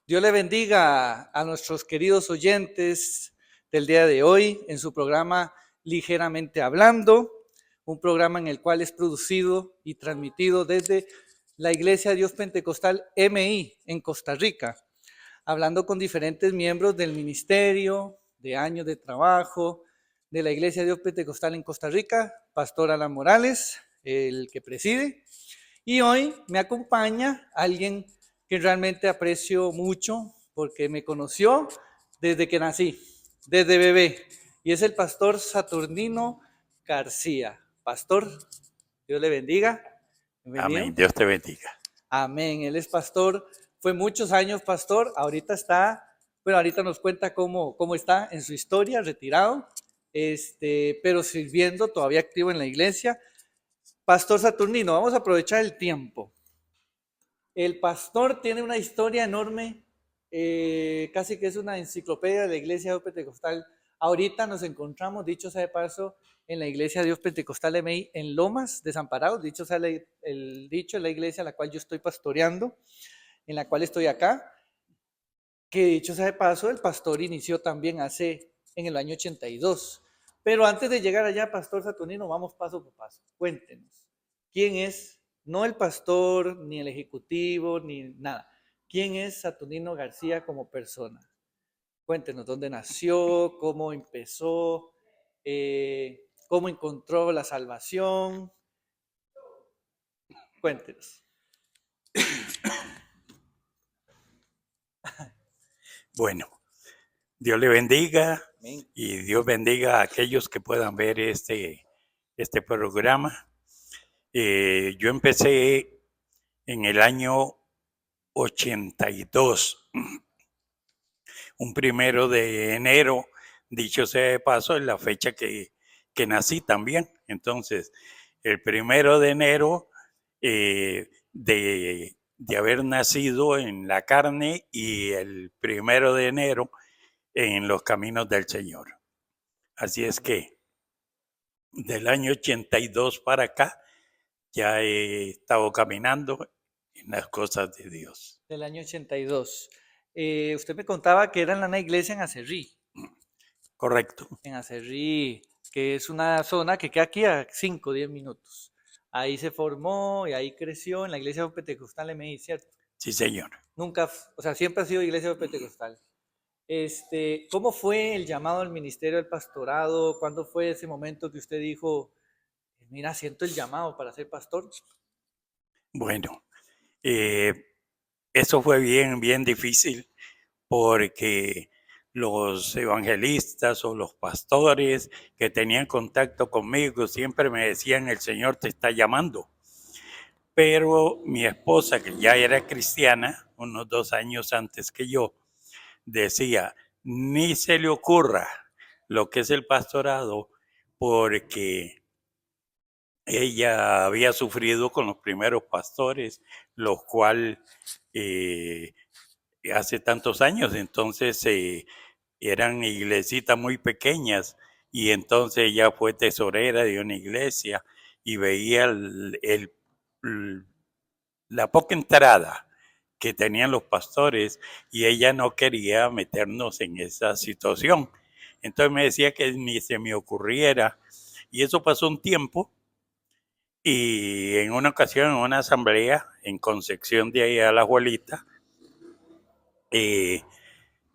Dios le bendiga a nuestros queridos oyentes del día de hoy en su programa Ligeramente Hablando, un programa en el cual es producido y transmitido desde la Iglesia Dios Pentecostal MI en Costa Rica, hablando con diferentes miembros del ministerio, de años de trabajo, de la Iglesia Dios Pentecostal en Costa Rica, Pastor Alan Morales, el que preside, y hoy me acompaña alguien que realmente aprecio mucho porque me conoció desde que nací, desde bebé, y es el pastor Saturnino García. Pastor, Dios le bendiga. Bienvenido. Amén, Dios te bendiga. Amén, él es pastor, fue muchos años pastor, ahorita está, bueno, ahorita nos cuenta cómo está en su historia, retirado, pero sirviendo, todavía activo en la iglesia. Pastor Saturnino, vamos a aprovechar el tiempo. El pastor tiene una historia enorme, casi que es una enciclopedia de la Iglesia Dios Pentecostal. Ahorita nos encontramos, dicho sea de paso, en la Iglesia Dios Pentecostal MI en Lomas, Desamparados. Dicho sea el dicho, es la iglesia a la cual yo estoy pastoreando, en la cual estoy acá. Que dicho sea de paso, el pastor inició también en el año 82. Pero antes de llegar allá, Pastor Saturnino, vamos paso por paso. Cuéntenos, ¿quién es? No el pastor, ni el ejecutivo, ni nada. ¿Quién es Saturnino García como persona? Cuéntenos dónde nació, cómo empezó, cómo encontró la salvación. Cuéntenos. Bueno, Dios le bendiga. Amén. Y Dios bendiga a aquellos que puedan ver este programa. Yo empecé en el año 82, un 1 de enero, dicho sea de paso, es la fecha que nací también. Entonces, el 1 de enero de haber nacido en la carne y el 1 de enero en los caminos del Señor. Así es que del año 82 para acá ya he estado caminando en las cosas de Dios. Del año 82. Usted me contaba que era en la iglesia en Acerrí. Correcto. En Acerrí, que es una zona que queda aquí a 5 o 10 minutos. Ahí se formó y ahí creció en la iglesia pentecostal MI, ¿cierto? Sí, señor. Nunca, o sea, siempre ha sido iglesia pentecostal. ¿Cómo fue el llamado al ministerio del pastorado? ¿Cuándo fue ese momento que usted dijo, mira, siento el llamado para ser pastor? Bueno, eso fue bien difícil porque los evangelistas o los pastores que tenían contacto conmigo siempre me decían, el Señor te está llamando. Pero mi esposa, que ya era cristiana, unos 2 años antes que yo, decía, ni se le ocurra lo que es el pastorado, porque ella había sufrido con los primeros pastores, los cuales hace tantos años, entonces eran iglesitas muy pequeñas, y entonces ella fue tesorera de una iglesia y veía la poca entrada que tenían los pastores, y ella no quería meternos en esa situación. Entonces me decía que ni se me ocurriera, y eso pasó un tiempo, y en una ocasión en una asamblea en Concepción de ahí a la abuelita,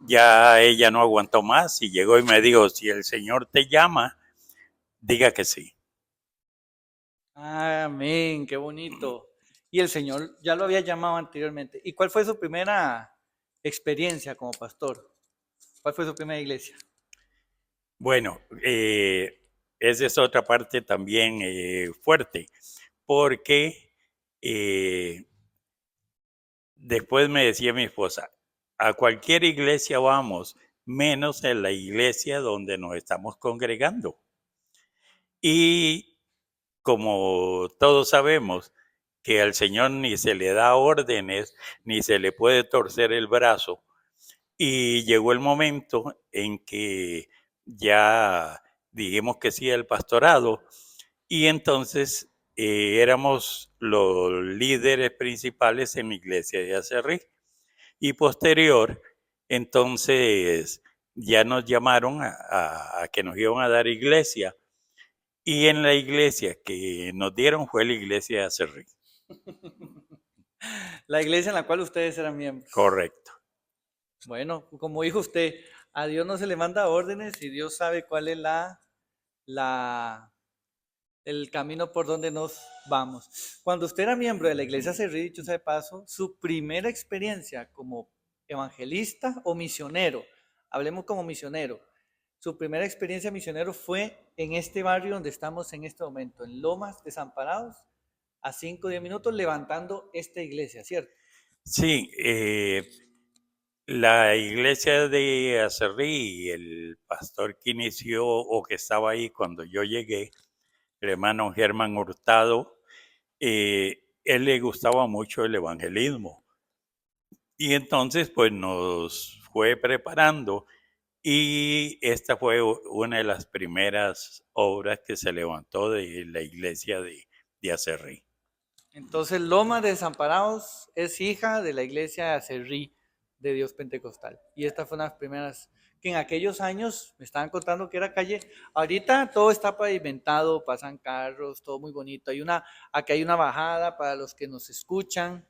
ya ella no aguantó más y llegó y me dijo, si el Señor te llama, diga que sí. Amén, qué bonito. Y el Señor ya lo había llamado anteriormente. ¿Y cuál fue su primera experiencia como pastor? ¿Cuál fue su primera iglesia? Bueno, esa es otra parte también fuerte, porque después me decía mi esposa, a cualquier iglesia vamos, menos en la iglesia donde nos estamos congregando. Y como todos sabemos que al Señor ni se le da órdenes, ni se le puede torcer el brazo, y llegó el momento en que ya dijimos que sí al pastorado, y entonces éramos los líderes principales en la iglesia de Acerrí. Y posterior, entonces ya nos llamaron a que nos iban a dar iglesia. Y en la iglesia que nos dieron fue la iglesia de Acerrí. La iglesia en la cual ustedes eran miembros. Correcto. Bueno, como dijo usted, a Dios no se le manda órdenes y Dios sabe cuál es la, el camino por donde nos vamos. Cuando usted era miembro de la iglesia Cerrí, dicho sea de paso, su primera experiencia como evangelista o misionero, hablemos como misionero, su primera experiencia misionero fue en este barrio donde estamos en este momento, en Lomas Desamparados, a 5 o 10 minutos levantando esta iglesia, ¿cierto? Sí, la iglesia de Acerrí y el pastor que inició o que estaba ahí cuando yo llegué, el hermano Germán Hurtado, él le gustaba mucho el evangelismo. Y entonces pues nos fue preparando y esta fue una de las primeras obras que se levantó de la iglesia de Acerrí. Entonces, Lomas de Desamparados es hija de la iglesia de Acerrí de Dios Pentecostal. Y esta fue una de las primeras que en aquellos años me estaban contando que era calle. Ahorita todo está pavimentado, pasan carros, todo muy bonito. Aquí hay una bajada para los que nos escuchan.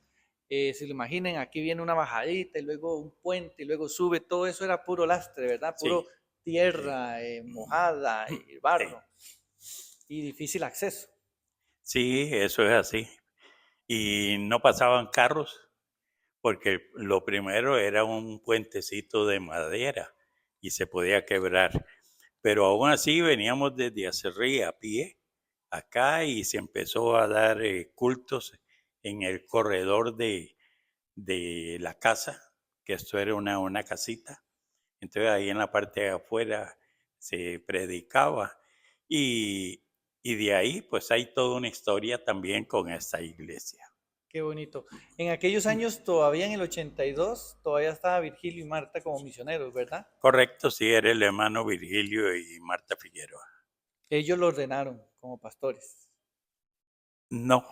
Si lo imaginen, aquí viene una bajadita y luego un puente y luego sube. Todo eso era puro lastre, ¿verdad? Puro Sí, tierra mojada y barro sí, y difícil acceso. sí, eso es así. Y no pasaban carros porque lo primero era un puentecito de madera y se podía quebrar. Pero aún así veníamos desde Acerrí a pie acá y se empezó a dar cultos en el corredor de la casa, que esto era una casita. Entonces ahí en la parte de afuera se predicaba y, y de ahí pues hay toda una historia también con esta iglesia. Qué bonito. En aquellos años, todavía en el 82, todavía estaba Virgilio y Marta como misioneros, ¿verdad? Correcto, sí, era el hermano Virgilio y Marta Figueroa. Ellos lo ordenaron como pastores. No,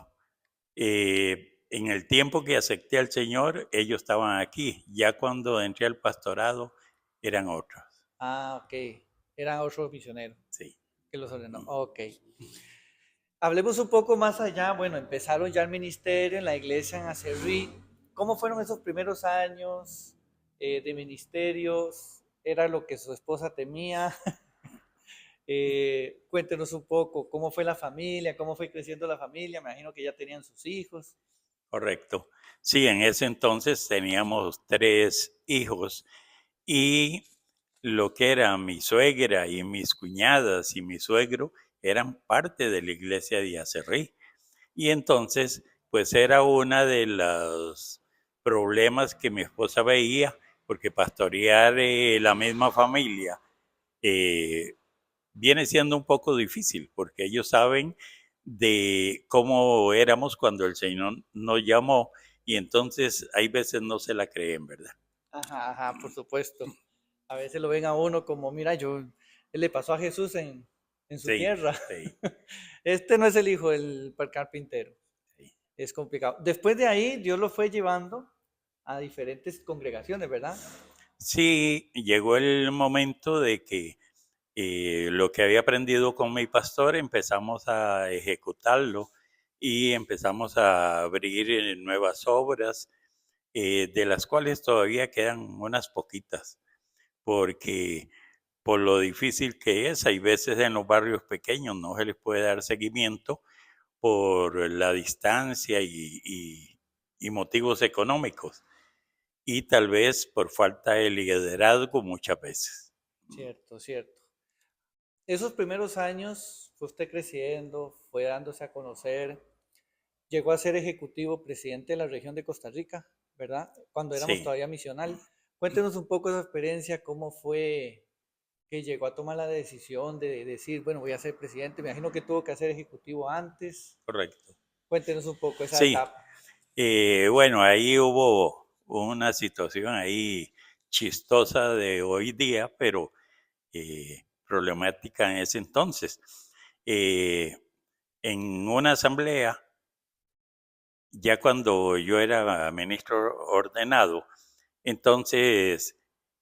en el tiempo que acepté al Señor, ellos estaban aquí. Ya cuando entré al pastorado, eran otros. Ah, ok. Eran otros misioneros Sí. que los ordenó. Ok. Hablemos un poco más allá. Bueno, empezaron ya el ministerio en la iglesia en Acerrí. ¿Cómo fueron esos primeros años de ministerios? ¿Era lo que su esposa temía? Cuéntenos un poco cómo fue la familia, cómo fue creciendo la familia. Me imagino que ya tenían sus hijos. Correcto. Sí, en ese entonces teníamos 3 hijos y lo que era mi suegra y mis cuñadas y mi suegro eran parte de la iglesia de Acerrí. Y entonces, pues era una de los problemas que mi esposa veía, porque pastorear la misma familia eh, viene siendo un poco difícil, porque ellos saben de cómo éramos cuando el Señor nos llamó y entonces hay veces no se la creen, ¿verdad? Ajá, ajá, por supuesto. A veces lo ven a uno como, mira, él le pasó a Jesús en su Sí, tierra. sí, Este no es el hijo del carpintero. sí. Es complicado. Después de ahí, Dios lo fue llevando a diferentes congregaciones, ¿verdad? Sí, llegó el momento de que lo que había aprendido con mi pastor empezamos a ejecutarlo y empezamos a abrir nuevas obras, de las cuales todavía quedan unas poquitas, porque por lo difícil que es, hay veces en los barrios pequeños no se les puede dar seguimiento por la distancia y motivos económicos y tal vez por falta de liderazgo muchas veces. Cierto, cierto. Esos primeros años fue usted creciendo, fue dándose a conocer, llegó a ser ejecutivo presidente de la región de Costa Rica, ¿verdad? Cuando éramos Sí, todavía misional. Cuéntenos un poco esa experiencia, cómo fue que llegó a tomar la decisión de decir, bueno, voy a ser presidente? Me imagino que tuvo que hacer ejecutivo antes. Correcto. Cuéntenos un poco esa Sí, etapa. bueno, ahí hubo una situación ahí chistosa de hoy día, pero problemática en ese entonces. Eh, en una asamblea, ya cuando yo era ministro ordenado, entonces,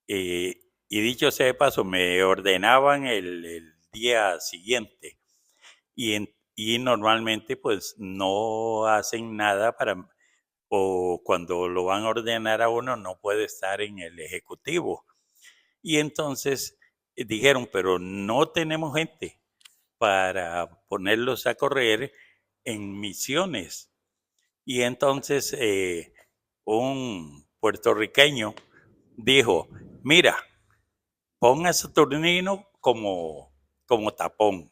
y dicho sea de paso, me ordenaban el día siguiente y normalmente pues no hacen nada para, o cuando lo van a ordenar a uno no puede estar en el ejecutivo. Y entonces dijeron, pero no tenemos gente para ponerlos a correr en misiones. Y entonces un puertorriqueño dijo, mira, pon a Saturnino como tapón.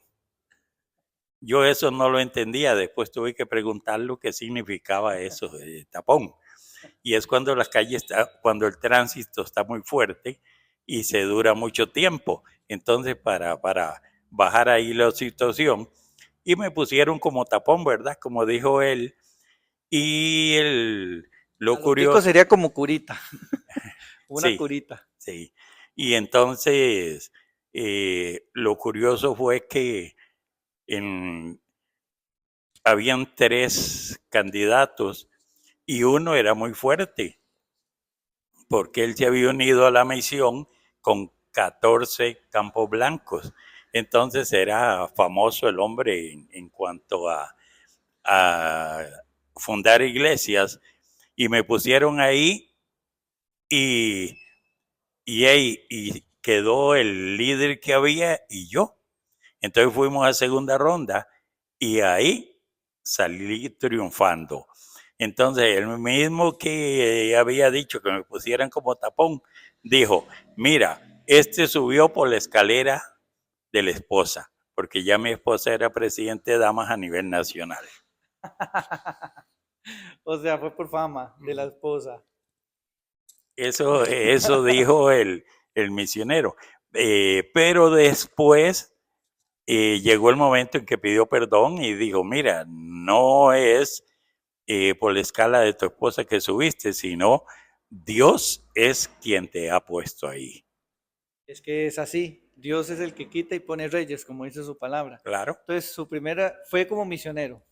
Yo eso no lo entendía, después tuve que preguntarlo qué significaba eso de tapón. Y es cuando las calles, cuando el tránsito está muy fuerte y se dura mucho tiempo. Entonces, para bajar ahí la situación, y me pusieron como tapón, ¿verdad? Como dijo él. Y lo A los ticos curioso, sería como curita, una sí, curita. sí. Y entonces, lo curioso fue que en, habían tres candidatos y uno era muy fuerte, porque él se había unido a la misión con 14 campos blancos. Entonces era famoso el hombre en cuanto a fundar iglesias y me pusieron ahí y, y quedó el líder que había y yo. Entonces fuimos a segunda ronda y ahí salí triunfando. Entonces, el mismo que había dicho que me pusieran como tapón, dijo, mira, este subió por la escalera de la esposa, porque ya mi esposa era presidente de damas a nivel nacional. O sea, fue por fama de la esposa. Eso dijo el misionero. Pero después llegó el momento en que pidió perdón y dijo, mira, no es por la escala de tu esposa que subiste, sino Dios es quien te ha puesto ahí. Es que es así. Dios es el que quita y pone reyes, como dice su palabra. Claro. Entonces, su primera fue como misionero,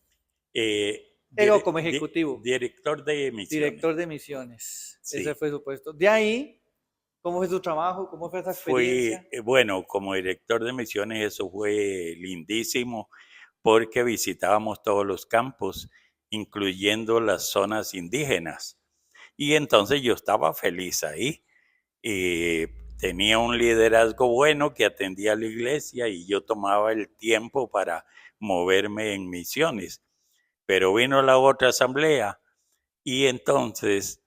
o como ejecutivo, Director de misiones. director de misiones. Ese Sí. fue su puesto. De ahí, ¿cómo fue su trabajo? ¿Cómo fue esa Fui, experiencia? bueno, como director de misiones eso fue lindísimo porque visitábamos todos los campos, incluyendo las zonas indígenas. Y entonces yo estaba feliz ahí. Tenía un liderazgo bueno que atendía a la iglesia y yo tomaba el tiempo para moverme en misiones. Pero vino la otra asamblea y entonces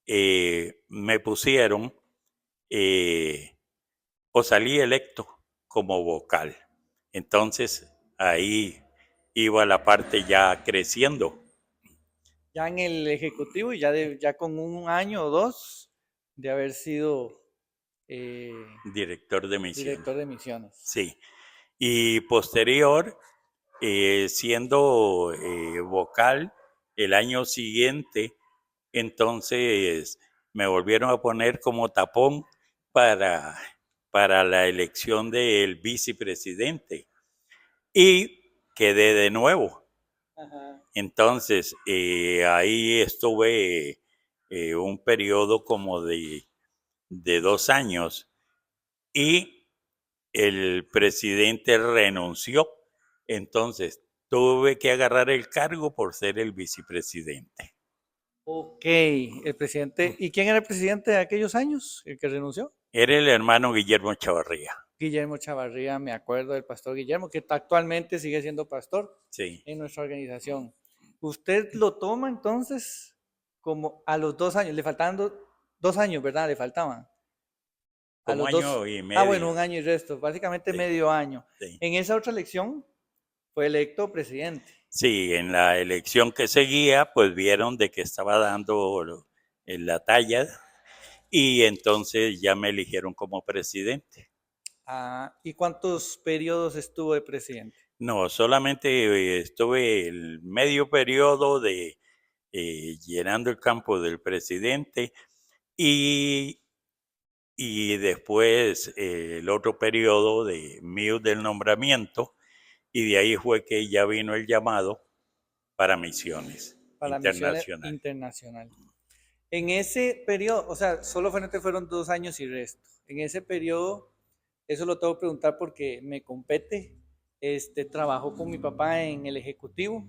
me pusieron eh, o salí electo como vocal. Entonces ahí iba la parte ya creciendo. Ya en el ejecutivo y ya con un año o dos de haber sido eh, Director de misiones. director de misiones. Sí. Y posterior, siendo vocal el año siguiente, entonces me volvieron a poner como tapón para, para la elección del vicepresidente y quedé de nuevo. Ajá. Entonces, ahí estuve un periodo como de 2 años y el presidente renunció. Entonces, tuve que agarrar el cargo por ser el vicepresidente. Ok, el presidente. ¿Y quién era el presidente de aquellos años? ¿El que renunció? Era el hermano Guillermo Chavarría. Guillermo Chavarría, me acuerdo del pastor Guillermo, que actualmente sigue siendo pastor Sí. en nuestra organización. ¿Usted lo toma entonces como a los 2 años? Le faltaban 2 años, ¿verdad? Le faltaban. A Como los dos. año y Ah, bueno, medio. 1 año y resto, básicamente Sí, medio año. sí. En esa otra elección fue electo presidente. Sí, en la elección que seguía, pues vieron de que estaba dando la talla y entonces ya me eligieron como presidente. Ah, ¿y cuántos periodos estuvo de presidente? No, solamente estuve el medio periodo de llenando el campo del presidente y, y después el otro periodo de mío del nombramiento y de ahí fue que ya vino el llamado para misiones Para misiones internacionales. internacionales. En ese periodo, o sea, solamente fueron 2 años y resto. En ese periodo, eso lo tengo que preguntar porque me compete. Trabajó con mi papá en el ejecutivo.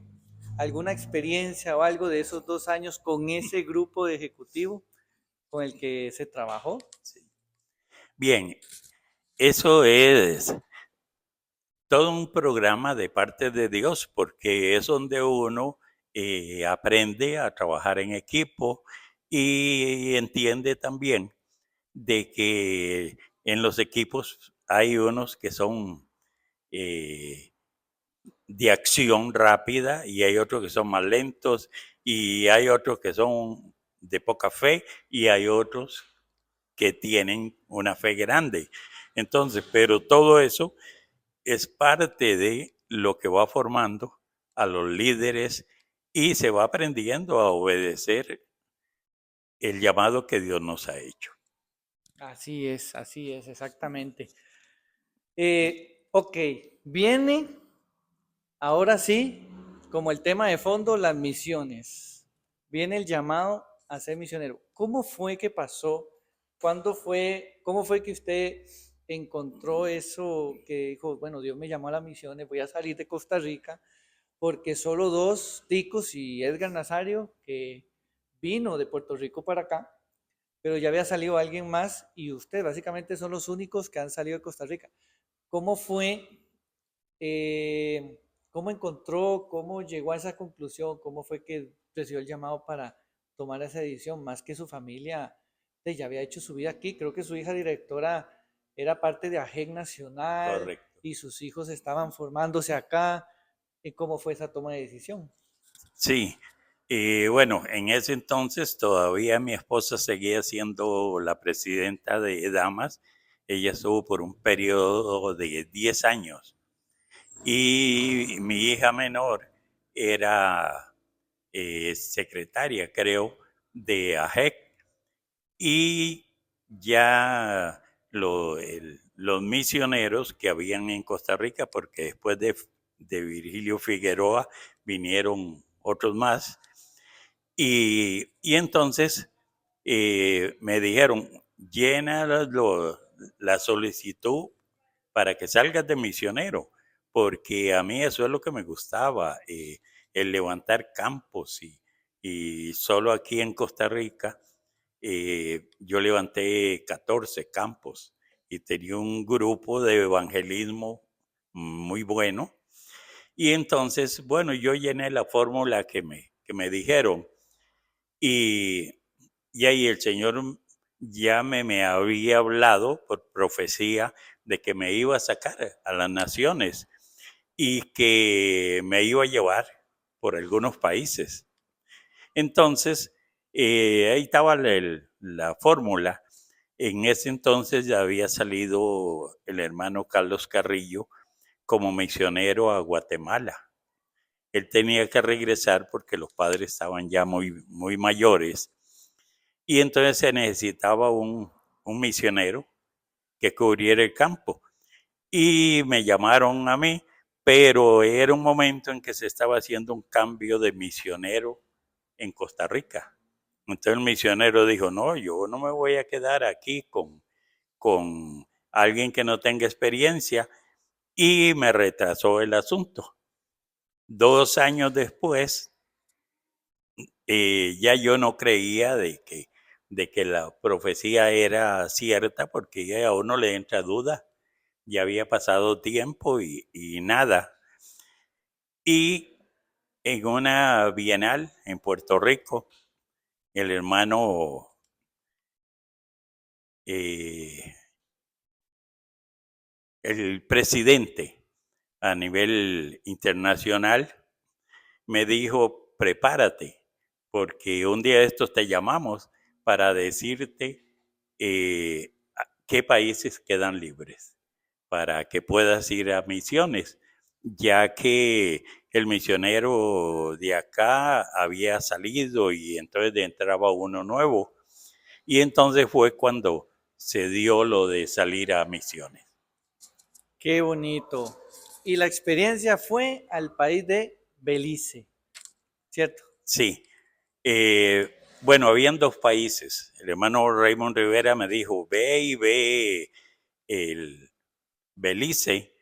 ¿Alguna experiencia o algo de esos 2 años con ese grupo de ejecutivo con el que se trabajó? Bien, eso es todo un programa de parte de Dios, porque es donde uno aprende a trabajar en equipo y entiende también de que en los equipos hay unos que son eh, de acción rápida y hay otros que son más lentos y hay otros que son de poca fe y hay otros que tienen una fe grande. Entonces, pero todo eso es parte de lo que va formando a los líderes y se va aprendiendo a obedecer el llamado que Dios nos ha hecho. Así es, exactamente. Ok, viene ahora sí, como el tema de fondo, las misiones. Viene el llamado a ser misionero. ¿Cómo fue que pasó? ¿Cómo fue que usted encontró eso que dijo, bueno, Dios me llamó a las misiones, voy a salir de Costa Rica, porque solo dos ticos y Edgar Nazario, que vino de Puerto Rico para acá, pero ya había salido alguien más y usted básicamente son los únicos que han salido de Costa Rica. ¿Cómo fue? ¿Cómo encontró, cómo llegó a esa conclusión? ¿Cómo fue que recibió el llamado para tomar esa decisión? Más que su familia ya había hecho su vida aquí. Creo que su hija directora era parte de AGEC Nacional Correcto. y sus hijos estaban formándose acá. ¿Y cómo fue esa toma de decisión? Sí, bueno, en ese entonces todavía mi esposa seguía siendo la presidenta de Damas. Ella estuvo por un periodo de 10 años y mi hija menor era secretaria, creo, de AGEC y ya los misioneros que habían en Costa Rica, porque después de Virgilio Figueroa vinieron otros más, y entonces me dijeron, llena la solicitud para que salgas de misionero, porque a mí eso es lo que me gustaba, el levantar campos y solo aquí en Costa Rica yo levanté 14 campos y tenía un grupo de evangelismo muy bueno. Y entonces, bueno, yo llené la fórmula que me dijeron y, y ahí el Señor ya me había hablado por profecía de que me iba a sacar a las naciones y que me iba a llevar por algunos países. Entonces, ahí estaba la fórmula. En ese entonces ya había salido el hermano Carlos Carrillo como misionero a Guatemala. Él tenía que regresar porque los padres estaban ya muy, muy mayores y entonces se necesitaba un misionero que cubriera el campo. Y me llamaron a mí, pero era un momento en que se estaba haciendo un cambio de misionero en Costa Rica. Entonces el misionero dijo, no, yo no me voy a quedar aquí con alguien que no tenga experiencia y me retrasó el asunto. 2 años después, ya yo no creía de que la profecía era cierta porque ya a uno le entra duda. Ya había pasado tiempo y nada. Y en una bienal en Puerto Rico, el hermano eh, el presidente a nivel internacional me dijo, prepárate, porque un día de estos te llamamos para decirte qué países quedan libres. para que puedas ir a misiones, ya que el misionero de acá había salido y entonces entraba uno nuevo. Y entonces fue cuando se dio lo de salir a misiones. Qué bonito. Y la experiencia fue al país de Belice, ¿cierto? Sí. Bueno, habían dos países. El hermano Raymond Rivera me dijo, ve y ve el Belice,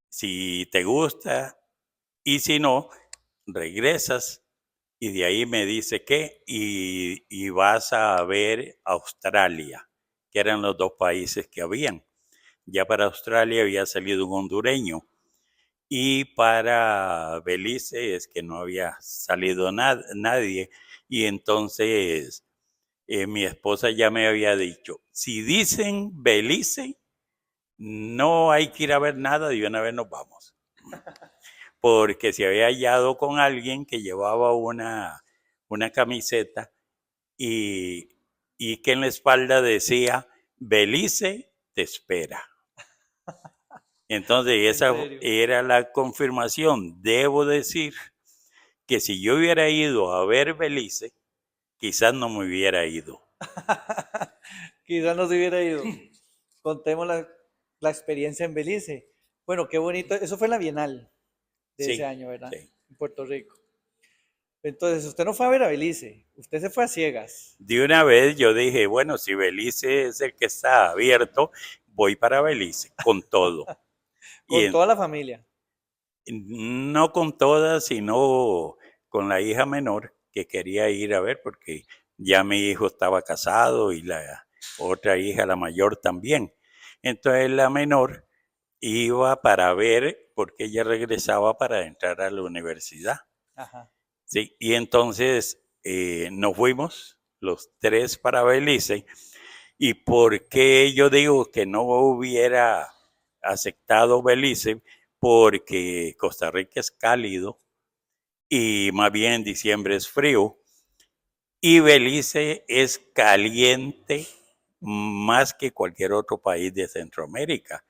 si te gusta, y si no, regresas y de ahí me dice qué, y vas a ver Australia, que eran los dos países que habían. Ya para Australia había salido un hondureño y para Belice es que no había salido nadie. Y entonces mi esposa ya me había dicho, si dicen Belice, no hay que ir a ver nada, de una vez nos vamos. Porque se había hallado con alguien que llevaba una camiseta y, y que en la espalda decía, Belice te espera. Entonces En esa serio. era la confirmación. Debo decir que si yo hubiera ido a ver Belice, quizás no me hubiera ido. Quizás no se hubiera ido. Contemos la experiencia en Belice. Bueno, qué bonito. Eso fue en la Bienal de ese Sí, año, ¿verdad? sí. En Puerto Rico. Entonces, usted no fue a ver a Belice, usted se fue a ciegas. De una vez yo dije, bueno, si Belice es el que está abierto, voy para Belice con todo. Y Con toda la familia. no con todas, sino con la hija menor que quería ir a ver porque ya mi hijo estaba casado y la otra hija, la mayor, también. Entonces la menor iba para ver porque ella regresaba para entrar a la universidad. Ajá. Sí, y entonces nos fuimos los tres para Belice. ¿Y por qué yo digo que no hubiera aceptado Belice? Porque Costa Rica es cálido y más bien en diciembre es frío y Belice es caliente más que cualquier otro país de Centroamérica.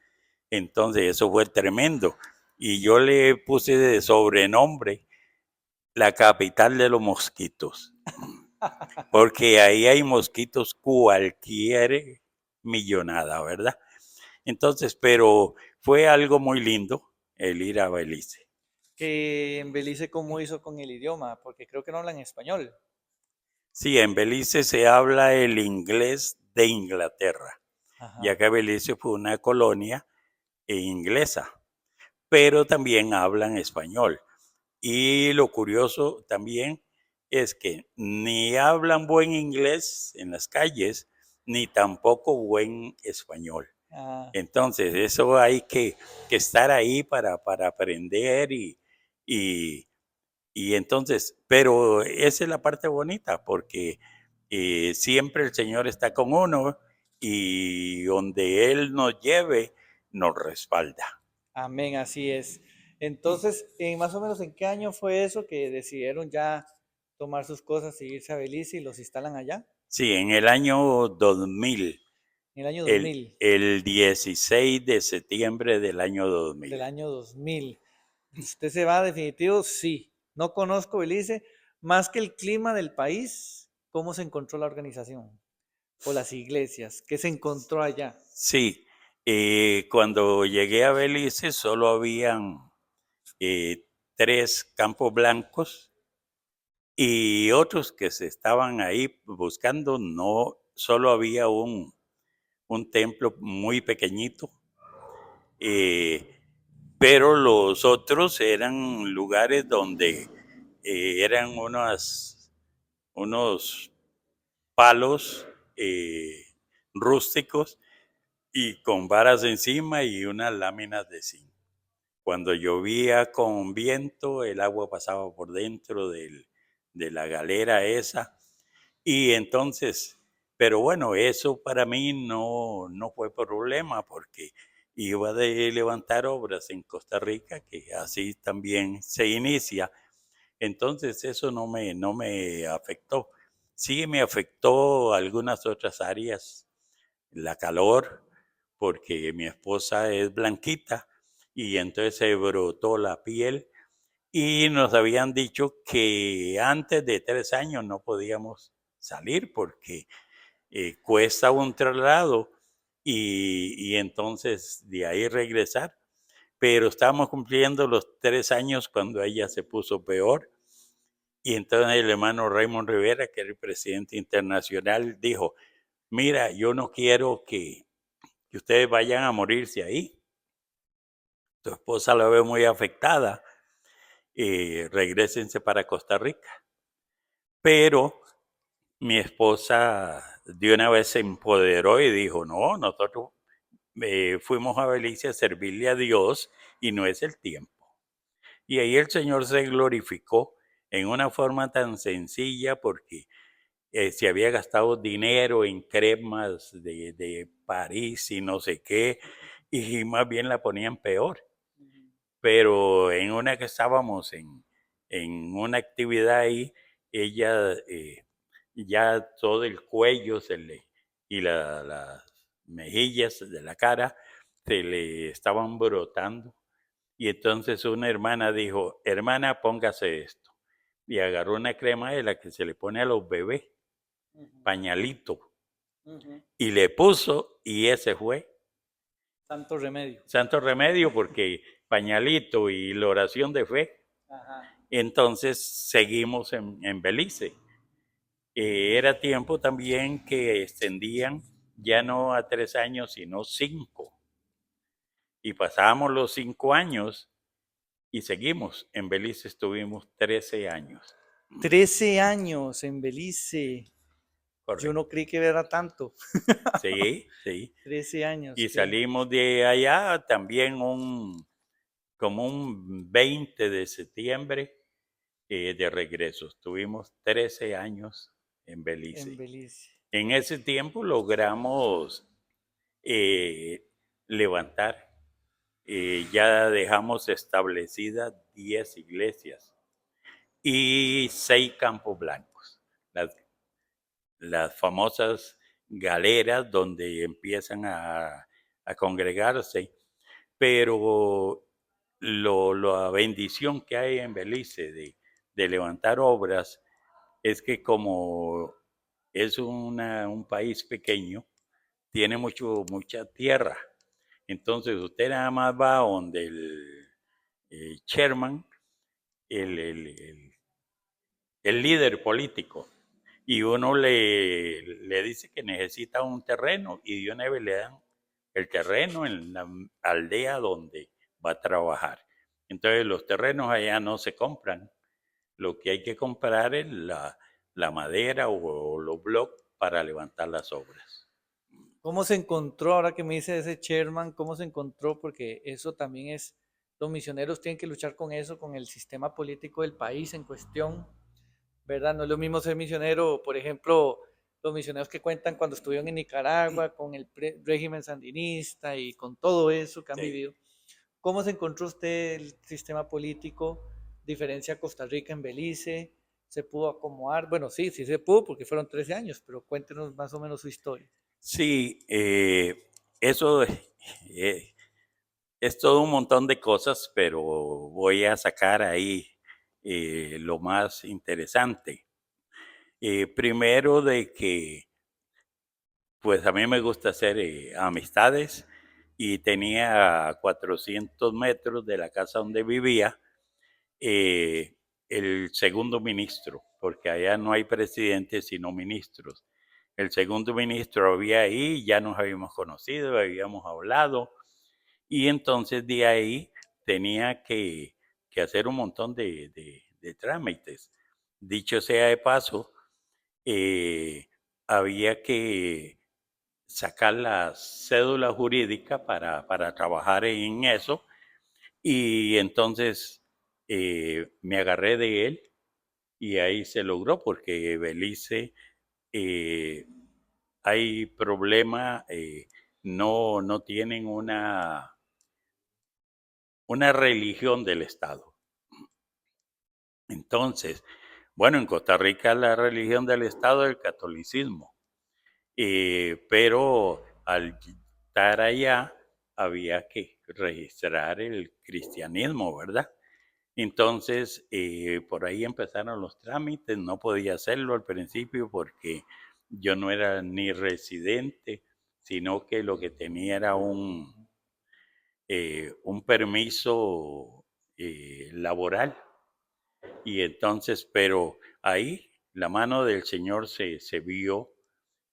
Entonces eso fue tremendo. Y yo le puse de sobrenombre la capital de los mosquitos, porque ahí hay mosquitos cualquier millonada, ¿verdad? Entonces, pero fue algo muy lindo el ir a Belice. Que en Belice, ¿cómo hizo con el idioma? Porque creo que no hablan español. Sí, en Belice se habla el inglés de Inglaterra, ya Ajá. que Belice fue una colonia inglesa, pero también hablan español. Y lo curioso también es que ni hablan buen inglés en las calles, ni tampoco buen español. Ah, Entonces, eso hay que estar ahí para aprender y, y entonces, pero esa es la parte bonita, porque siempre el Señor está con uno y donde Él nos lleve, nos respalda. amén, así es. Entonces, más o menos, ¿en qué año fue eso que decidieron ya tomar sus cosas y irse a Belice y los instalan allá? Sí, en el año 2000, En el año el, 2000, el 16 de septiembre del año del 2000. año 2000. ¿Usted se va definitivo? Sí. No conozco Belice, más que el clima del país, ¿cómo se encontró la organización? O las iglesias, ¿qué se encontró allá? Sí, cuando llegué a Belice solo habían eh, 3 campos blancos y otros que se estaban ahí buscando, no, solo había un templo muy pequeñito, eh, pero los otros eran lugares donde eran unos palos rústicos y con varas encima y unas láminas de zinc. Cuando llovía con viento, el agua pasaba por dentro de la galera esa. Y entonces, pero bueno, eso para mí no fue problema porque iba de levantar obras en Costa Rica, que así también se inicia. Entonces eso no me afectó. Sí me afectó algunas otras áreas, la calor, porque mi esposa es blanquita y entonces se brotó la piel y nos habían dicho que antes de 3 años no podíamos salir porque cuesta un traslado y entonces de ahí regresar. Pero estábamos cumpliendo los 3 años cuando ella se puso peor. Y entonces el hermano Raymond Rivera, que era el presidente internacional, dijo, mira, yo no quiero que ustedes vayan a morirse ahí. Tu esposa la ve muy afectada. Regrésense para Costa Rica. Pero mi esposa de una vez se empoderó y dijo, no, nosotros fuimos a Belice a servirle a Dios y no es el tiempo. Y ahí el Señor se glorificó en una forma tan sencilla porque se había gastado dinero en cremas de París y no sé qué, y más bien la ponían peor. Pero en una que estábamos en una actividad ahí, ella ya todo el cuello y las mejillas de la cara se le estaban brotando. Y entonces una hermana dijo, hermana, póngase esto. Y agarró una crema de la que se le pone a los bebés, pañalito, y le puso y ese fue Santo remedio. santo remedio porque pañalito y la oración de fe. Ajá. Entonces seguimos en Belice. Era tiempo también que extendían ya no a 3 años, sino 5. Y pasábamos los 5 años y seguimos. En Belice estuvimos 13 años. 13 años en Belice. Yo Correcto. no creí que era tanto. Sí, sí. 13 años. Y salimos de allá también como un 20 de septiembre de regreso. Estuvimos 13 años en En Belice. Belice. En ese tiempo logramos levantar, ya dejamos establecidas 10 iglesias y 6 campos blancos. Las famosas galeras donde empiezan a congregarse, pero la bendición que hay en Belice de levantar obras es que como es un país pequeño, tiene mucha tierra. Entonces usted nada más va donde el chairman, el, el, el, el líder político, y uno le dice que necesita un terreno y de una vez le dan el terreno en la aldea donde va a trabajar. Entonces los terrenos allá no se compran. Lo que hay que comprar es la madera o los bloques para levantar las obras. ¿Cómo se encontró, ahora que me dice ese Sherman, cómo se encontró? Porque eso también es, los misioneros tienen que luchar con eso, con el sistema político del país en cuestión, ¿verdad? No es lo mismo ser misionero, por ejemplo, los misioneros que cuentan cuando estuvieron en Nicaragua, con el régimen sandinista y con todo eso que han Sí. vivido. ¿Cómo se encontró usted el sistema político? Diferencia a Costa Rica en Belice, ¿se pudo acomodar? Bueno, sí, sí se pudo porque fueron 13 años, pero cuéntenos más o menos su historia. Sí, eso es todo un montón de cosas, pero voy a sacar ahí lo más interesante. Primero de que, pues a mí me gusta hacer amistades y tenía a 400 metros de la casa donde vivía eh, el segundo ministro, porque allá no hay presidentes sino ministros. El segundo ministro había ahí, ya nos habíamos conocido, habíamos hablado, y entonces de ahí tenía que hacer un montón de trámites. Dicho sea de paso, eh, había que sacar la cédula jurídica para trabajar en eso, y entonces me agarré de él y ahí se logró porque Belice eh, hay problema, no tienen una religión del Estado. Entonces, bueno, en Costa Rica la religión del Estado es el catolicismo, pero al estar allá había que registrar el cristianismo, ¿verdad? Entonces, por ahí empezaron los trámites, no podía hacerlo al principio porque yo no era ni residente, sino que lo que tenía era un permiso laboral. Y entonces, pero ahí la mano del Señor se vio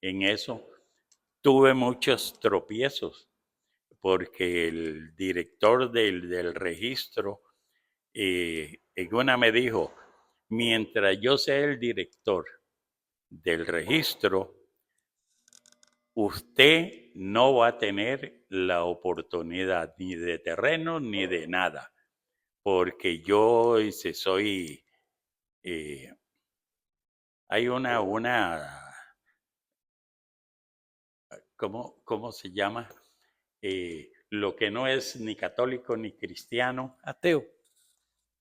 en eso. Tuve muchos tropiezos porque el director del registro en una me dijo, mientras yo sea el director del registro, usted no va a tener la oportunidad ni de terreno ni de nada, porque yo soy, eh, hay ¿cómo se llama? Lo que no es ni católico ni cristiano. Ateo. Sí,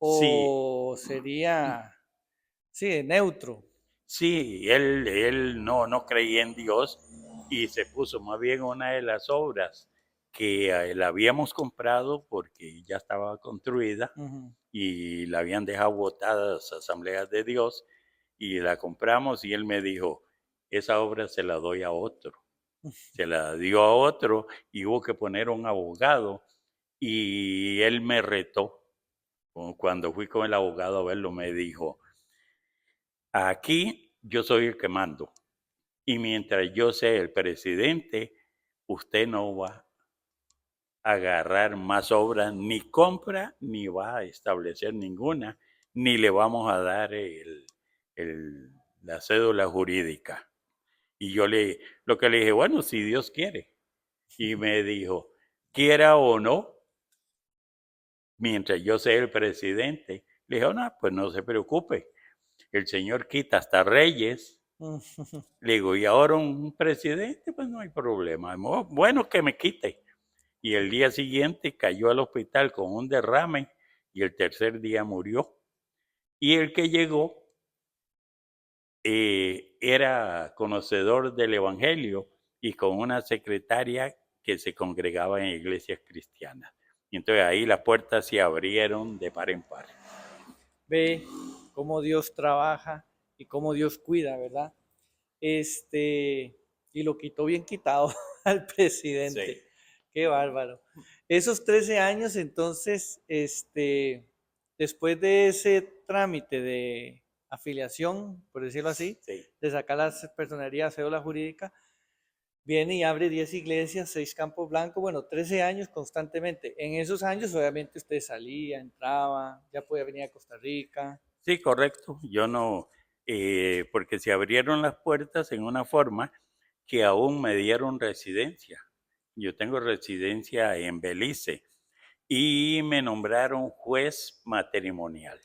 O sería, sí, neutro. sí, él no creía en Dios y se puso más bien una de las obras que la habíamos comprado porque ya estaba construida Ujú. y la habían dejado botada las asambleas de Dios y la compramos y él me dijo, esa obra se la doy a otro. Se la dio a otro y hubo que poner un abogado y él me retó. Cuando fui con el abogado a verlo me dijo, aquí yo soy el que mando. Y mientras yo sea el presidente, usted no va a agarrar más obras, ni compra, ni va a establecer ninguna, ni le vamos a dar la cédula jurídica. Y yo lo que le dije, bueno, si Dios quiere. Y me dijo, quiera o no, mientras yo sea el presidente. Le dije, no, pues no se preocupe. El Señor quita hasta reyes. Le digo, y ahora un presidente, pues no hay problema. Bueno, que me quite. Y el día siguiente cayó al hospital con un derrame y el tercer día murió. Y el que llegó era conocedor del Evangelio y con una secretaria que se congregaba en iglesias cristianas. Y entonces ahí las puertas se abrieron de par en par. Ve cómo Dios trabaja y cómo Dios cuida, ¿verdad? Y lo quitó bien quitado al Sí, presidente. Qué bárbaro. Esos 13 años, entonces, después de ese trámite de afiliación, por decirlo así, sí. de sacar las personerías, cédula jurídica, viene y abre 10 iglesias, 6 campos blancos, bueno, 13 años constantemente. En esos años, obviamente, usted salía, entraba, ya podía venir a Costa Rica. Sí, correcto. Yo no, porque se abrieron las puertas en una forma que aún me dieron residencia. Yo tengo residencia en Belice y me nombraron juez matrimonial.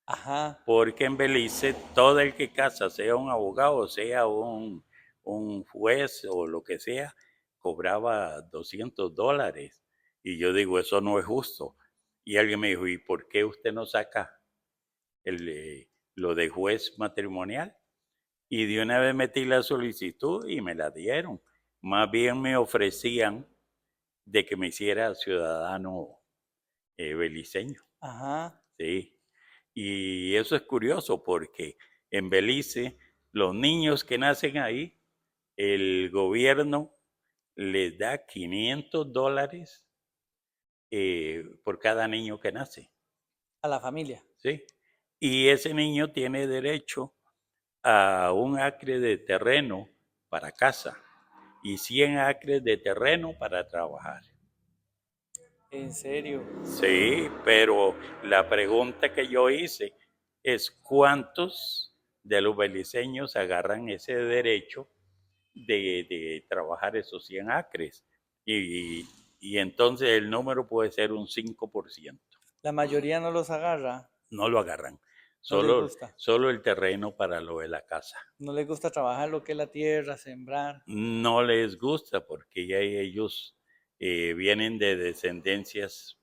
Ajá, Porque en Belice todo el que casa, sea un abogado, sea un juez o lo que sea, cobraba $200. Y yo digo, eso no es justo. Y alguien me dijo, ¿y por qué usted no saca lo de juez matrimonial? Y de una vez metí la solicitud y me la dieron. Más bien me ofrecían de que me hiciera ciudadano beliceño. ajá. Sí. Y eso es curioso porque en Belice, los niños que nacen ahí, el gobierno les da $500 por cada niño que nace. A la familia. ¿Sí? Y ese niño tiene derecho a 1 acre de terreno para casa y 100 acres de terreno para trabajar. En serio. Sí, pero la pregunta que yo hice es cuántos de los beliceños agarran ese derecho de trabajar esos 100 acres. Y, y entonces el número puede ser un 5%. La mayoría no los agarra, No lo agarran, no les solo, gusta. solo el terreno para lo de la casa. No les gusta trabajar lo que es la tierra, sembrar. No les gusta porque ya ellos vienen de descendencias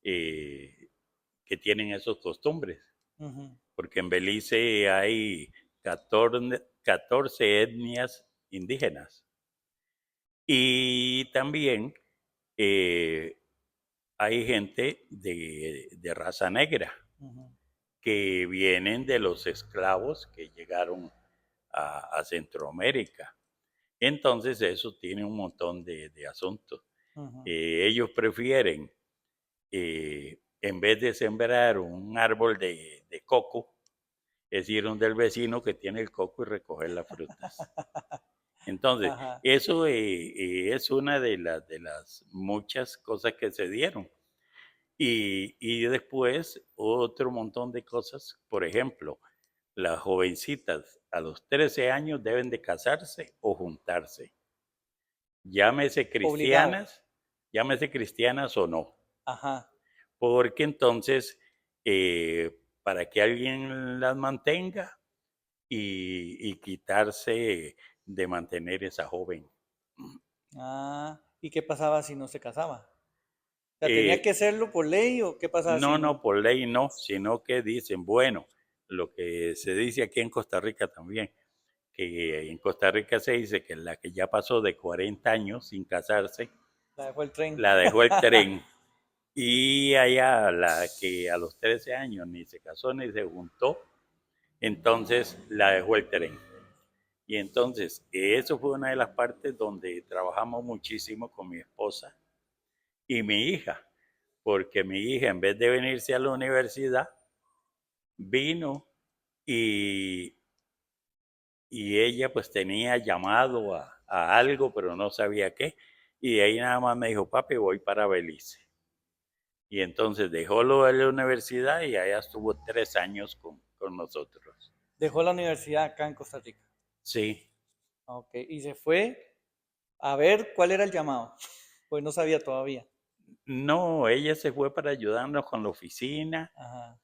que tienen esos costumbres. Ujú. Porque en Belice hay 14 etnias indígenas Y también eh, hay gente de raza negra Ujú. que vienen de los esclavos que llegaron a Centroamérica. Entonces eso tiene un montón de asuntos. Ujú. Ellos prefieren, en vez de sembrar un árbol de coco, es ir donde el vecino que tiene el coco y recoger las frutas. Entonces, Ajá. eso es una de las muchas cosas que se dieron. Y después otro montón de cosas, por ejemplo, las jovencitas a los 13 años deben de casarse o juntarse. Llámese Obligado. cristianas, llámese cristianas o no, Ajá. porque entonces, para que alguien las mantenga y quitarse de mantener esa joven. Ah, ¿y qué pasaba si no se casaba? O sea, ¿tenía que Eh, hacerlo por ley o qué pasaba si no, no, no? por ley no, sino que dicen, bueno, lo que se dice aquí en Costa Rica también, que en Costa Rica se dice que la que ya pasó de 40 años sin casarse, La dejó el tren. la dejó el tren. Y allá la que a los 13 años ni se casó ni se juntó, entonces la dejó el tren. Y entonces eso fue una de las partes donde trabajamos muchísimo con mi esposa y mi hija, porque mi hija en vez de venirse a la universidad, vino y, y ella pues tenía llamado a algo, pero no sabía qué. Y de ahí nada más me dijo, papi, voy para Belice. Y entonces dejó lo de la universidad y allá estuvo 3 años con nosotros. Dejó la universidad acá en Costa Rica. Sí, Ok, y se fue a ver cuál era el llamado. Pues no sabía todavía. no, ella se fue para ayudarnos con la oficina Ajá.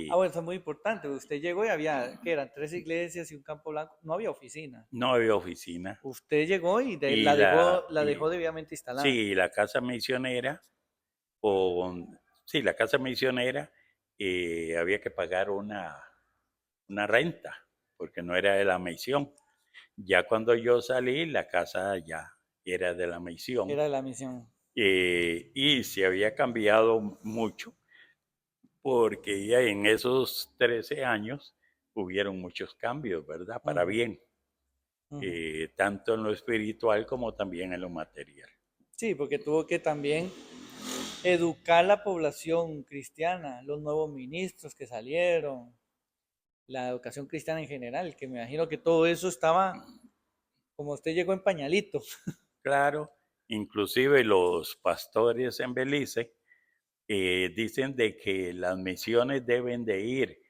Ah, y bueno, eso es muy importante. Usted llegó y había, ¿qué eran? 3 iglesias y un campo blanco. No había oficina. no había oficina. Usted llegó y Y la, la dejó debidamente instalada. sí, la casa misionera, o sí, la casa misionera, había que pagar una renta, porque no era de la misión. Ya cuando yo salí, la casa ya era de la misión, Era de la misión. y se había cambiado mucho, porque ya en esos 13 años hubieron muchos cambios, ¿verdad? Para Ujú, bien, ujú. tanto en lo espiritual como también en lo material. Sí, porque tuvo que también educar la población cristiana, los nuevos ministros que salieron, la educación cristiana en general, que me imagino que todo eso estaba, como usted llegó en pañalito. Claro, inclusive los pastores en Belice dicen de que las misiones deben de ir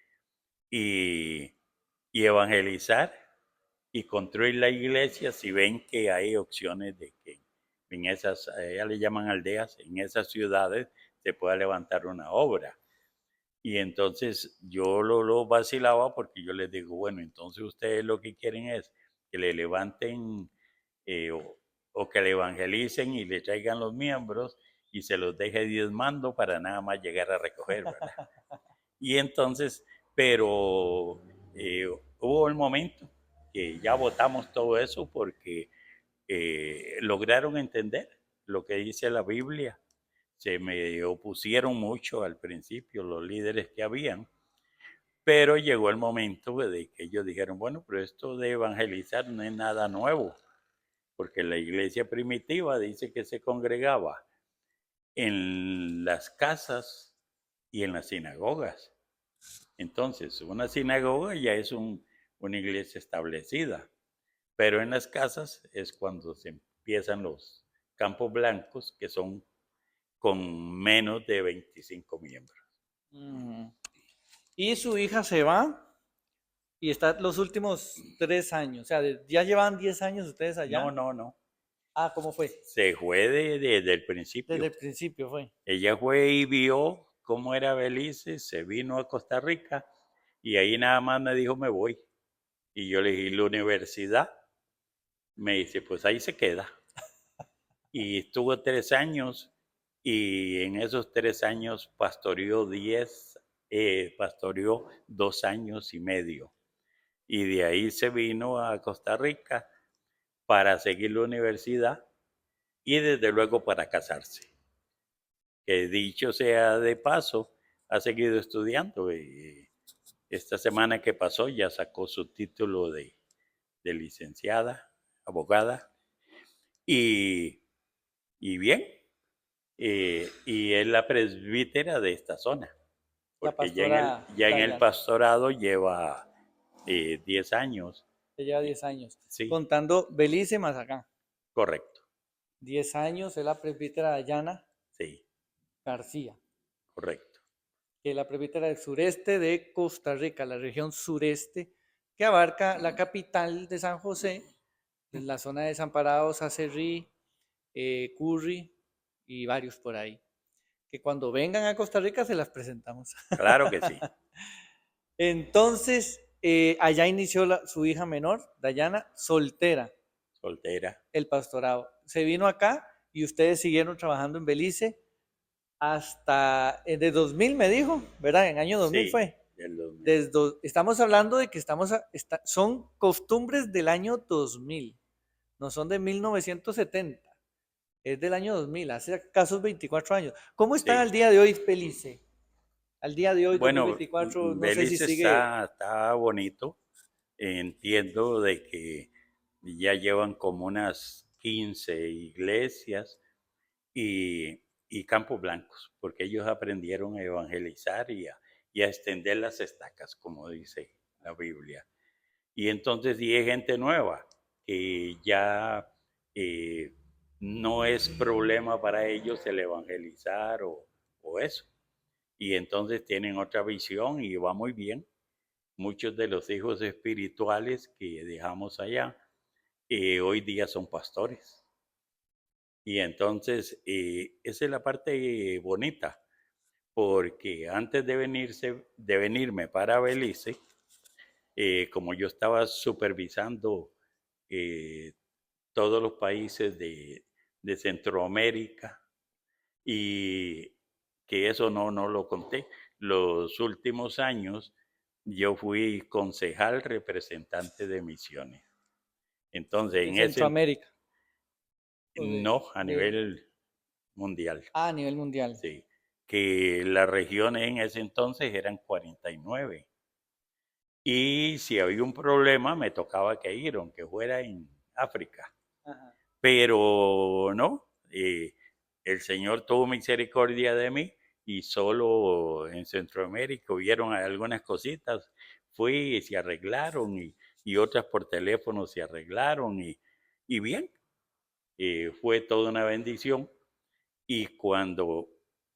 y, y evangelizar y construir la iglesia si ven que hay opciones de que en esas, ya le llaman aldeas, en esas ciudades se pueda levantar una obra. Y entonces yo lo vacilaba porque yo les digo, bueno, entonces ustedes lo que quieren es que le levanten, o que le evangelicen y le traigan los miembros y se los deje diezmando para nada más llegar a recoger, ¿verdad? Y entonces, pero hubo el momento que ya votamos todo eso porque lograron entender lo que dice la Biblia. Se me opusieron mucho al principio los líderes que habían, pero llegó el momento de que ellos dijeron, bueno, pero esto de evangelizar no es nada nuevo, porque la iglesia primitiva dice que se congregaba en las casas y en las sinagogas. Entonces, una sinagoga ya es una iglesia establecida, pero en las casas es cuando se empiezan los campos blancos, que son con menos de 25 miembros. Ujú. Y su hija se va y está los últimos 3 años. O sea, ya llevan 10 años ustedes No, allá. no, no. Ah, ¿cómo fue? Se fue desde el Desde principio. el principio fue. Ella fue y vio cómo era Belice, se vino a Costa Rica y ahí nada más me dijo, me voy. Y yo le dije, ¿la universidad? Me dice, pues ahí se queda. Y estuvo 3 años y en esos 3 años pastoreó 2 años y medio. Y de ahí se vino a Costa Rica para seguir la universidad y desde luego para casarse. Que dicho sea de paso, ha seguido estudiando y esta semana que pasó ya sacó su título de licenciada, abogada y, y bien, y es la presbítera de esta zona, La porque pastora ya en el Dayana, pastorado lleva 10 años. que lleva 10 años. Sí, Contando Belice más acá. correcto, 10 años es la presbítera Dayana sí, García, correcto. que es la presbítera del sureste de Costa Rica, la región sureste, que abarca la capital de San José, la zona de Desamparados, Acerrí, Curry y varios por ahí. Que cuando vengan a Costa Rica se las presentamos. Claro que sí, Entonces, allá inició su hija menor, Dayana, soltera, soltera, el pastorado. Se vino acá y ustedes siguieron trabajando en Belice hasta de 2000, me dijo, ¿verdad? En año 2000 sí, fue. del 2000. Estamos hablando de que son costumbres del año 2000, no son de 1970, es del año 2000, hace casos 24 años. ¿Cómo están Sí. al día de hoy, Belice? Al día de hoy, Bueno, 2024, no sé si Belice sigue. está bonito. Entiendo de que ya llevan como unas 15 iglesias y campos blancos, porque ellos aprendieron a evangelizar y a extender las estacas, como dice la Biblia. Y entonces sí hay gente nueva que ya eh, no es problema para ellos el evangelizar o eso. Y entonces tienen otra visión y va muy bien. Muchos de los hijos espirituales que dejamos allá hoy día son pastores. Y entonces esa es la parte bonita, porque antes de venirme para Belice, como yo estaba supervisando eh, todos los países de Centroamérica y que eso no lo conté. Los últimos años yo fui concejal representante de misiones. Entonces, De en ese, Centroamérica. no a nivel mundial, A nivel mundial. sí, que las regiones en ese entonces eran 49. Y si había un problema, me tocaba que ir, aunque fuera en África. Ajá. Pero no, el Señor tuvo misericordia de mí y solo en Centroamérica hubieron algunas cositas. Fui y se arreglaron y otras por teléfono se arreglaron y bien, fue toda una bendición. Y cuando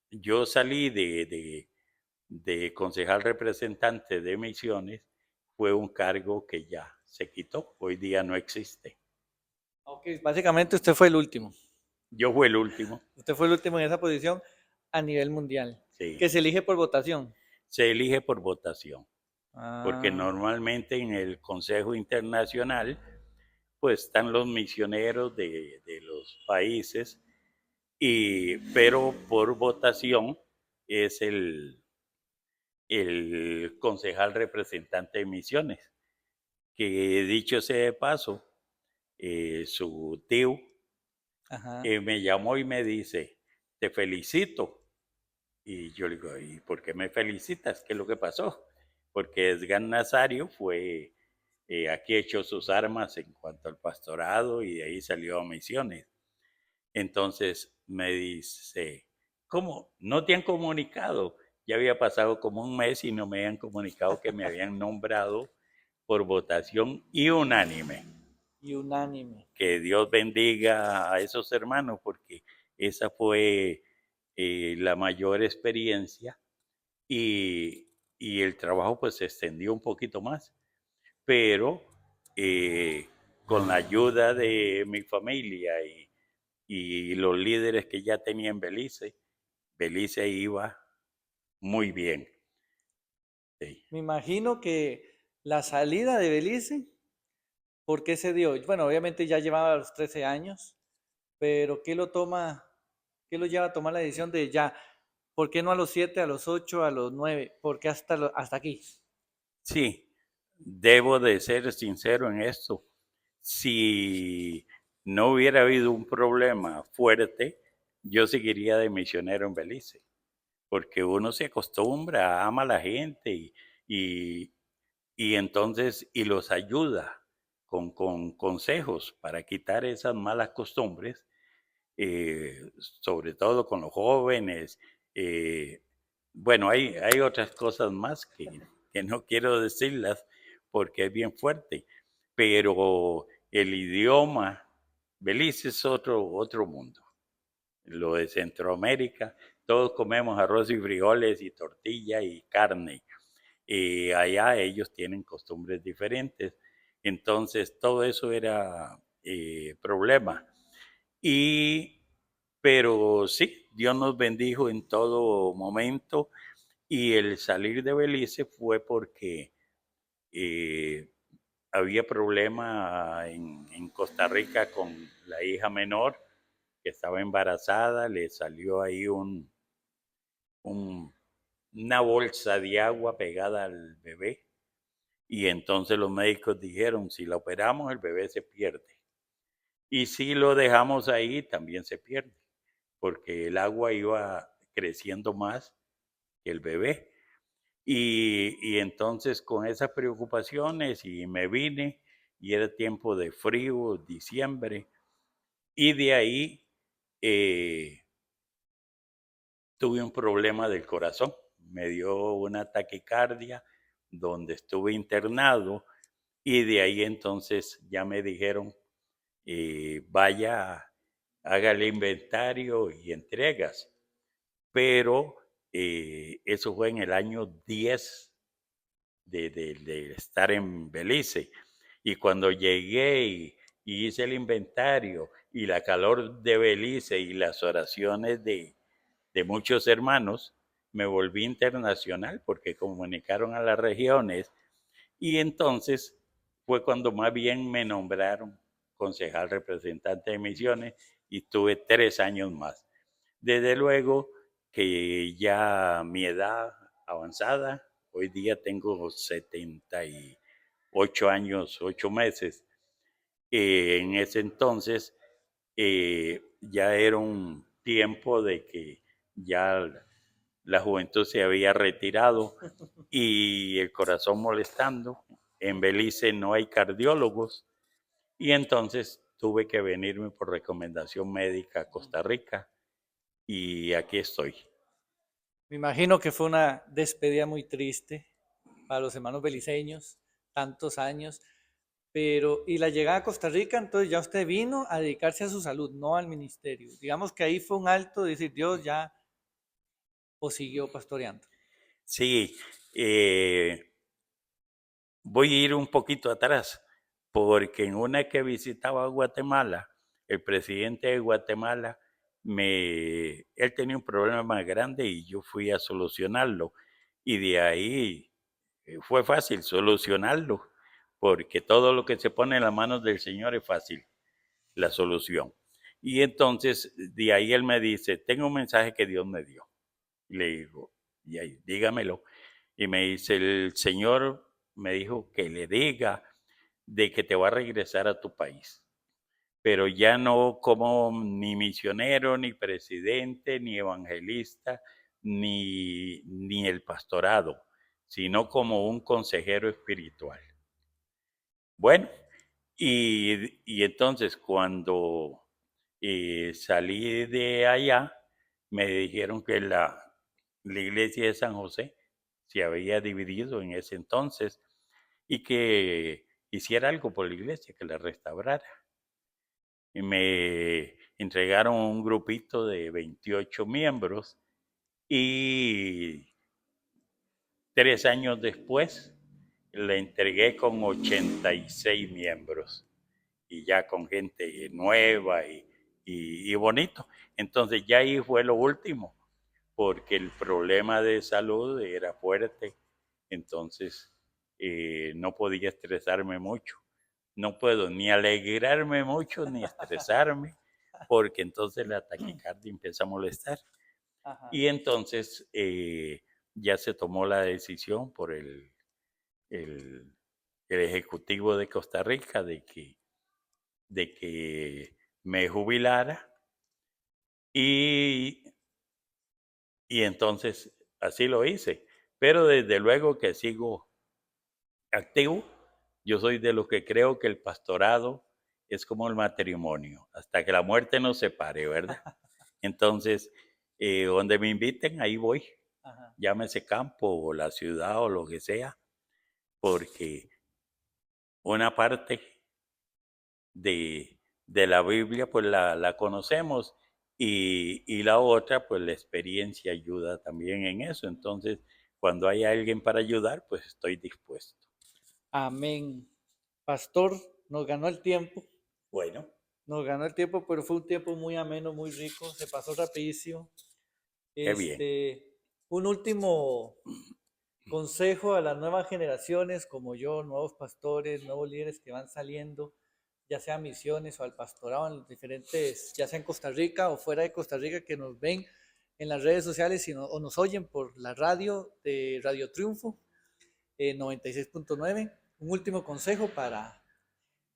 yo salí de concejal representante de misiones, fue un cargo que ya se quitó, hoy día no existe. Ok, básicamente usted fue el último. Yo fui el último, Usted fue el último en esa posición a nivel mundial, sí. que se elige por votación. Se elige por votación, porque Ah, normalmente en el Consejo Internacional pues están los misioneros de los países, pero por votación es el concejal representante de misiones, que dicho sea de paso, su tío ajá. me llamó y me dice, te felicito. Y yo le digo, ¿y por qué me felicitas? ¿Qué es lo que pasó? Porque Edgar Nazario fue, aquí echó sus armas en cuanto al pastorado y de ahí salió a misiones. Entonces me dice, ¿cómo? ¿No te han comunicado? Ya había pasado como un mes y no me habían comunicado que me habían nombrado por votación y unánime. Y unánime. Que Dios bendiga a esos hermanos porque esa fue la mayor experiencia y el trabajo pues se extendió un poquito más, pero con la ayuda de mi familia y los líderes que ya tenía en Belice, Belice iba muy bien. Sí. Me imagino que la salida de Belice, ¿por qué se dio? Bueno, obviamente ya llevaba los 13 años, pero qué lo lleva a tomar la decisión de ya? ¿Por qué no a los 7, a los 8, a los 9? ¿Por qué hasta aquí? Sí, debo de ser sincero en esto. Si no hubiera habido un problema fuerte, yo seguiría de misionero en Belice, porque uno se acostumbra, ama a la gente y, y entonces, y los ayuda con consejos para quitar esas malas costumbres, sobre todo con los jóvenes. eh, bueno, hay otras cosas más que no quiero decirlas porque es bien fuerte, pero el idioma, Belice es otro mundo. Lo de Centroamérica, todos comemos arroz y frijoles y tortilla y carne. Allá ellos tienen costumbres diferentes. Entonces, todo eso era problema. Y, pero sí, Dios nos bendijo en todo momento y el salir de Belice fue porque eh, había problema en Costa Rica con la hija menor que estaba embarazada, le salió ahí un, una bolsa de agua pegada al bebé y entonces los médicos dijeron, si la operamos el bebé se pierde y si lo dejamos ahí también se pierde porque el agua iba creciendo más que el bebé. Y entonces con esas preocupaciones y me vine y era tiempo de frío, diciembre, y de ahí eh, tuve un problema del corazón. Me dio una taquicardia donde estuve internado y de ahí entonces ya me dijeron, vaya, haga el inventario y entregas. Pero eso fue en el año 10 de estar en Belice. Y cuando llegué y hice el inventario y la calor de Belice y las oraciones de muchos hermanos, me volví internacional porque comunicaron a las regiones y entonces fue cuando más bien me nombraron concejal representante de misiones y tuve 3 años más. Desde luego que ya mi edad avanzada, hoy día tengo 78 años, 8 meses. En ese entonces ya era un tiempo de que ya la juventud se había retirado y el corazón molestando. En Belice no hay cardiólogos y entonces tuve que venirme por recomendación médica a Costa Rica y aquí estoy. Me imagino que fue una despedida muy triste para los hermanos beliceños, tantos años, pero y la llegada a Costa Rica, entonces ya usted vino a dedicarse a su salud, no al ministerio. Digamos que ahí fue un alto de decir Dios ya o siguió pastoreando. Sí, eh, voy a ir un poquito atrás, porque en una que visitaba Guatemala, el presidente de Guatemala, él tenía un problema más grande y yo fui a solucionarlo. Y de ahí fue fácil solucionarlo, porque todo lo que se pone en las manos del Señor es fácil, la solución. Y entonces de ahí él me dice, tengo un mensaje que Dios me dio. Y le digo, y ahí, dígamelo. Y me dice, el Señor me dijo que le diga de que te va a regresar a tu país, pero ya no como ni misionero, ni presidente, ni evangelista, ni el pastorado, sino como un consejero espiritual. Bueno, y entonces cuando salí de allá, me dijeron que la iglesia de San José se había dividido en ese entonces y que hiciera algo por la iglesia, que la restaurara. Y me entregaron un grupito de 28 miembros y 3 años después le entregué con 86 miembros y ya con gente nueva y bonito. Entonces ya ahí fue lo último, porque el problema de salud era fuerte, entonces no podía estresarme mucho. No puedo ni alegrarme mucho ni estresarme, porque entonces la taquicardia empieza a molestar. Ajá. Y entonces ya se tomó la decisión por el, el Ejecutivo de Costa Rica de que de que me jubilara y, y entonces así lo hice. Pero desde luego que sigo activo. Yo soy de los que creo que el pastorado es como el matrimonio, hasta que la muerte nos separe, ¿verdad? Entonces, donde me inviten, ahí voy. Ajá. Llámese campo o la ciudad o lo que sea, porque una parte de la Biblia pues la conocemos y la otra pues la experiencia ayuda también en eso. Entonces, cuando hay alguien para ayudar, pues estoy dispuesto. Amén. Pastor, nos ganó el tiempo. Bueno, Nos ganó el tiempo, pero fue un tiempo muy ameno, muy rico. Se pasó rapidísimo. qué bien. Un último consejo a las nuevas generaciones como yo, nuevos pastores, nuevos líderes que van saliendo, ya sea a misiones o al pastorado en los diferentes, ya sea en Costa Rica o fuera de Costa Rica, que nos ven en las redes sociales o nos oyen por la radio de Radio Triunfo 96.9. Un último consejo para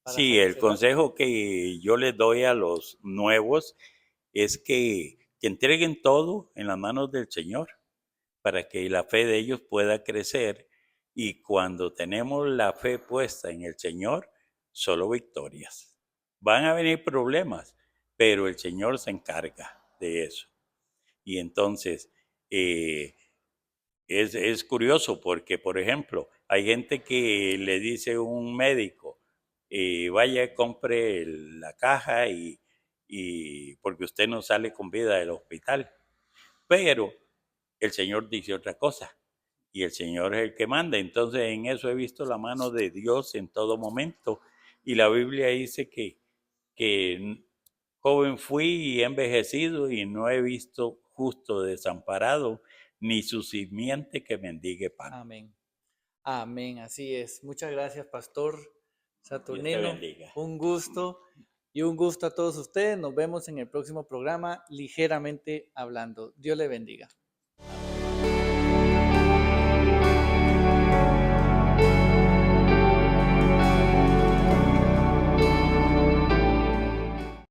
Sí, el cerrar. consejo que yo les doy a los nuevos es que entreguen todo en las manos del Señor para que la fe de ellos pueda crecer y cuando tenemos la fe puesta en el Señor, solo victorias. Van a venir problemas, pero el Señor se encarga de eso. Y entonces, eh, es curioso porque, por ejemplo, hay gente que le dice a un médico, vaya, compre la caja y porque usted no sale con vida del hospital. Pero el Señor dice otra cosa y el Señor es el que manda. Entonces en eso he visto la mano de Dios en todo momento. Y la Biblia dice que joven fui y he envejecido y no he visto justo desamparado ni su simiente que mendigue pan. Amén. Amén, así es. Muchas gracias, Pastor Dios te Saturnino. bendiga. Un gusto y un gusto a todos ustedes. Nos vemos en el próximo programa, Ligeramente Hablando. Dios le bendiga.